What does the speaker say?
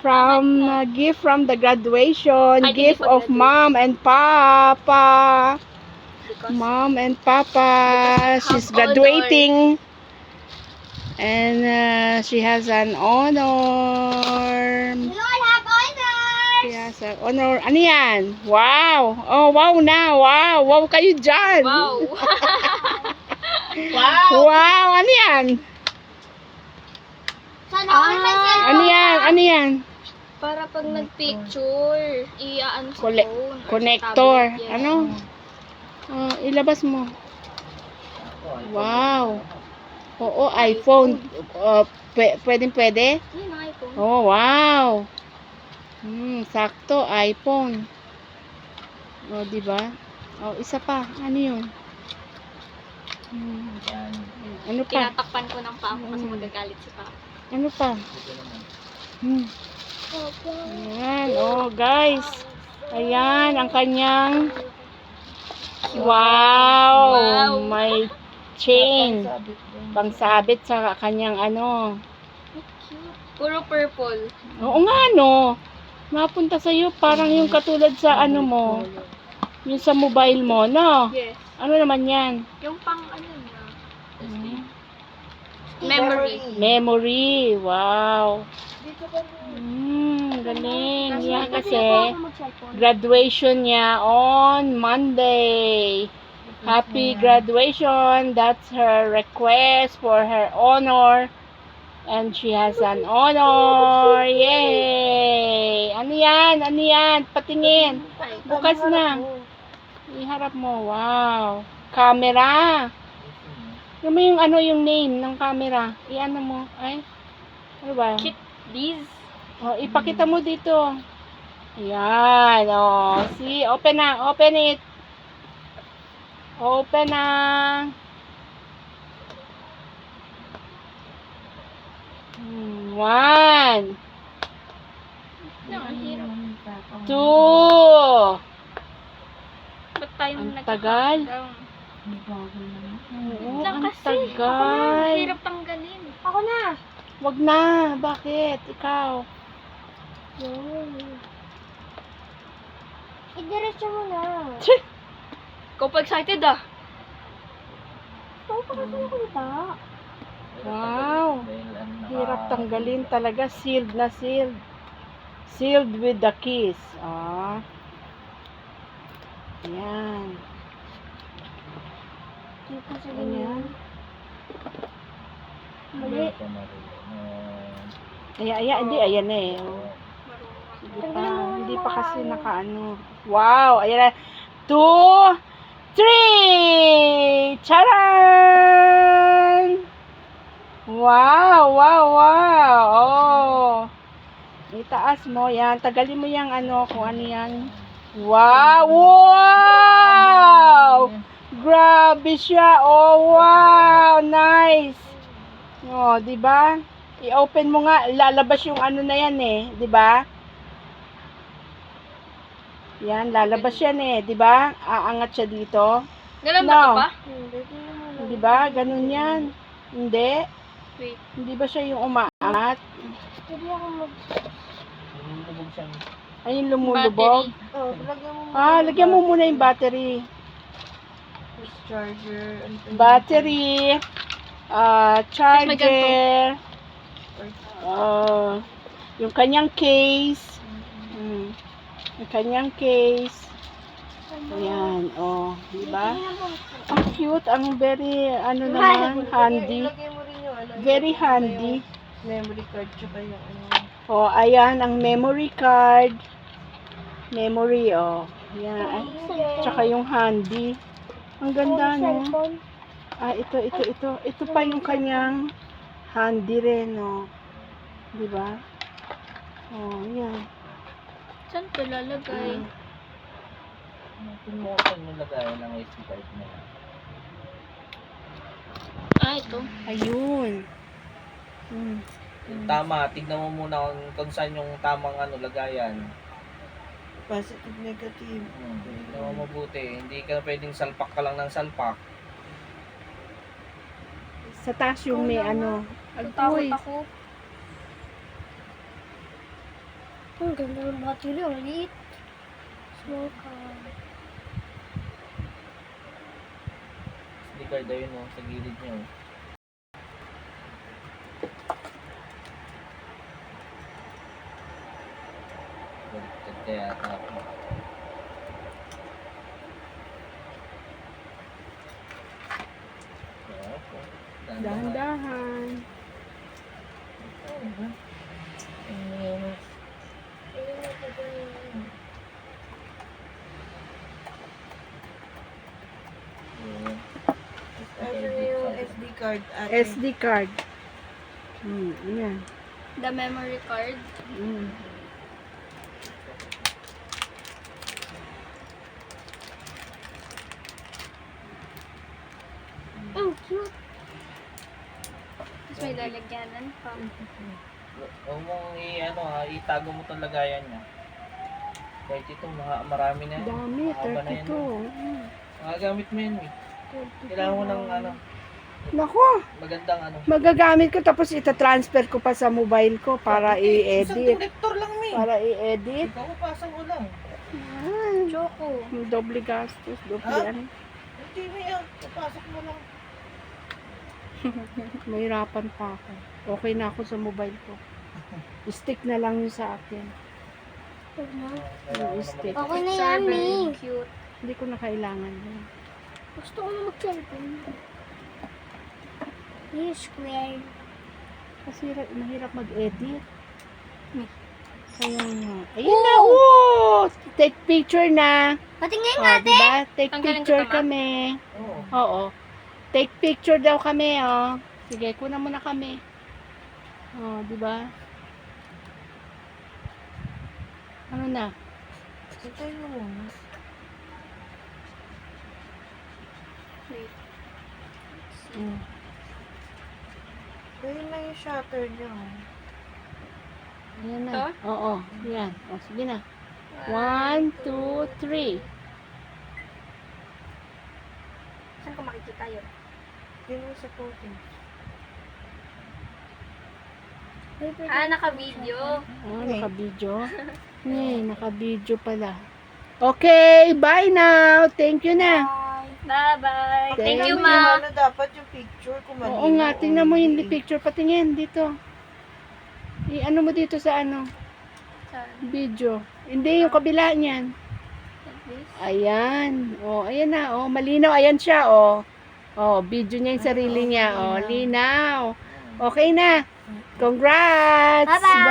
From gift from the graduation, Ay, gift hindi pa of mom and papa. Mom and papa. She's graduating. And she has an honor. We all have honors. She has an honor. Ano yan? Wow. Oh, wow na. Wow. Wow kayo dyan. Wow. Wow. Wow. Ano yan? Sana all my cellphone. Ano yan? Ano yan? Para pag nag-picture, i-ano sa phone. or sa Connector. tablet, yes. Ano? Ilabas mo. Wow. Oo, iPhone. Pwede? Yun, iPhone. Oh, wow. Sakto, iPhone. Oh, di ba? Oh, isa pa. Ano 'yun? Ano pa? Tinatakpan ko ng paa ko kasi magagalit si Papa. Ano pa? Ayan, oh, guys. Ayan, ang kanyang wow, may chain. Pangsabit sa kanyang ano. Puro purple. Oo nga, no. Napunta sa'yo, parang yung katulad sa ano mo. Yung sa mobile mo, no? Yes. Ano naman yan? Yung pang ano na. Memory. Wow. Galing. Yan kasi graduation niya on Monday. Happy graduation. That's her request for her honor. And she has an honor. Yay! Ano yan? Ano yan? Patingin. Bukas na. Iharap mo. Wow. Camera. Ano yung ano yung name ng camera? Iano mo. Ay. Ano ba? Kit Biz. Oh, ipakita mo dito. Ayan. Oh, see? Open na. Open it. Open na. One. No, ang hirap. Two. Ba't tayo Ang tagal. Oo, ang tagal. Hirap tanggalin. Ako na. Wag na. Bakit? Ikaw. Idiretso mo na. Ikaw pa excited ah. Ako pa kasi nakita. Wow. Hirap tanggalin talaga. Sealed na sealed. Sealed with the kiss. Ayan. Dito sa Ayan. Mali. Hindi. Ayan na eh. Sige pa. Hindi pa kasi nakaano. Wow. Ayan na. 2, 3! Charan! Wow! Oh. Itaas mo. Yan. Tagalin mo yung ano. Kung ano yan. Wow! Grabe siya. Oh, wow! Nice! Oh, di ba? I-open mo nga. Lalabas yung ano na yan eh. Di ba? Yan. Lalabas yan eh. Di ba? Aangat siya dito. Ganun ba ito pa? Di ba? Ganun yan. Hindi. Wait. Hindi ba siya yung umaangat? Pwede ako mag... Ay, yung lumulubog. Lagyan mo Lagyan mo muna yung battery. charger. Battery. Charger. Yung kanyang case. Yung kanyang case. Ayan. Oh, di ba? Ang cute. Ang very, ano naman, handy. Lagyan mo rin yung ano. Very handy. Memory card tsaka yung ano. Oh, ayan ang memory card. Memory, oh. Ayan. Tsaka yung handy. Ang ganda, no? Ito. Ito pa yung kanyang handy rin, no? Di ba? Oh, ayan. Saan ito lalagay? Saan mo lagay ng SD card mo? Ito. Ayun. Tama, tignan mo muna kung saan yung tamang lagayan. Positive, negative. Tignan mo mabuti. Hindi ka pwedeng salpak ka lang ng salpak. Sa taas yung may ano. Takot Uy, ako. Ang ganda ng battery. Ang liit. Small car. SD card daw yun, oh, sa gilid niya. Oh. Baliktad kaya ata ako. Opo. Dahan-dahan. Ano na yung SD card ate? SD card. Ayan. The memory card. Mm. Oh, cute. Tapos may lalagyanan pa. Huwag mong itago mo itong lagayan niya. Kahit ito, marami na yan. Dami, Mahaba na yan. 32. Magagamit mo yan, eh. Kailangan mo ng Nako, magandang magagamit ko tapos ita-transfer ko pa sa mobile ko para Isang i-edit. connector lang, mi. Para i-edit. Ikaw pasang mo lang. Choco. Doble gastos, doble Ah? ano. Hindi mo yan. Papasok mo lang. Mahirapan pa ako. Okay na ako sa mobile ko. Stick na lang yun sa akin. Kailangan mo stick. naman. Okay na yan, Mi. Cute. Hindi ko na kailangan yun. Gusto ko na mag-cellphone. Yung square. Kasi mahirap mag-edit. Kaya nga. Oh! Ayun na, oh! Take picture na. Patingin Oh, diba? Take Tanggalin ko picture to, Ma? kami. Oo. Oo. Take picture daw kami, oh. Sige, kunan mo na kami. Oh, diba? Ano na? Hintayin mo muna. Wait. Mm. Ayun lang yung shutter niya. Ayan na. To? Oo, yan. O, sige na. 1, 2, 3. Saan ko makikita yun? Yun yung sa photo. Naka-video. Oh, naka-video. Naka-video pala. Okay, bye now. Thank you na. Bye-bye. Thank you, Thank Ma. Ano dapat yung picture kung malinaw. Oo nga, tingnan mo yung hindi. picture. Patingin dito. I-ano mo dito sa ano? Saan? Video. Hindi, yung kabila niyan. Like this? Ayan. Oh, ayan na. Oh, malinaw. Ayan siya, oh. Oh, video niya yung sarili niya. Oh, linaw. Okay na. Congrats! Bye-bye!